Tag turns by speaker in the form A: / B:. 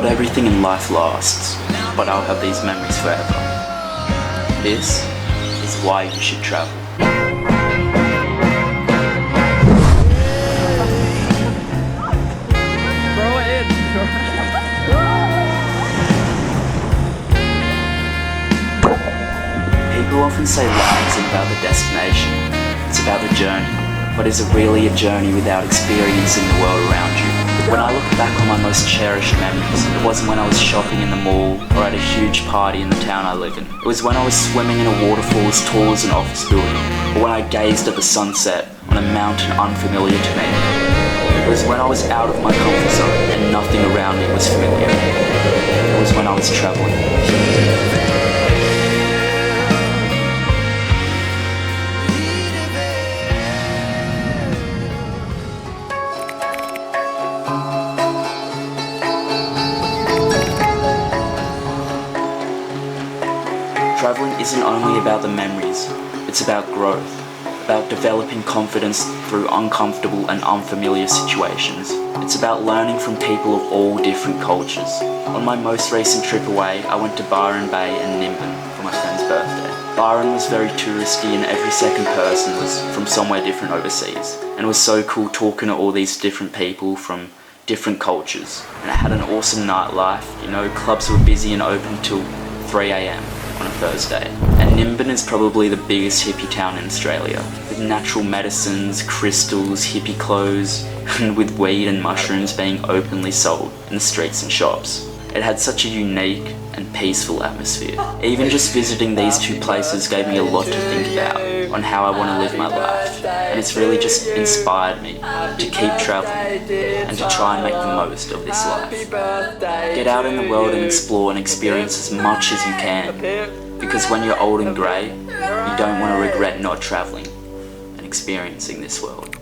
A: Not everything in life lasts, but I'll have these memories forever. This is why you should travel.
B: Throw it in.
A: People often say life isn't about the destination, it's about the journey. But is it really a journey without experiencing the world around you? When I look back on my most cherished memories, it wasn't when I was shopping in the mall or at a huge party in the town I live in. It was when I was swimming in a waterfall as tall as an office building, or when I gazed at the sunset on a mountain unfamiliar to me. It was when I was out of my comfort zone and nothing around me was familiar. It was when I was traveling. Traveling isn't only about the memories, it's about growth, about developing confidence through uncomfortable and unfamiliar situations. It's about learning from people of all different cultures. On my most recent trip away, I went to Byron Bay and Nimbin for my friend's birthday. Byron was very touristy and every second person was from somewhere different overseas. And it was so cool talking to all these different people from different cultures. And it had an awesome nightlife, clubs were busy and open till 3 AM. On a Thursday. And Nimbin is probably the biggest hippie town in Australia, with natural medicines, crystals, hippie clothes, and with weed and mushrooms being openly sold in the streets and shops. It had such a unique and peaceful atmosphere. Even just visiting these two places gave me a lot to think about on how I want to live my life, and it's really just inspired me to keep traveling and to try and make the most of this life. Get out in the world and explore and experience as much as you can, because when you're old and grey, you don't want to regret not traveling and experiencing this world.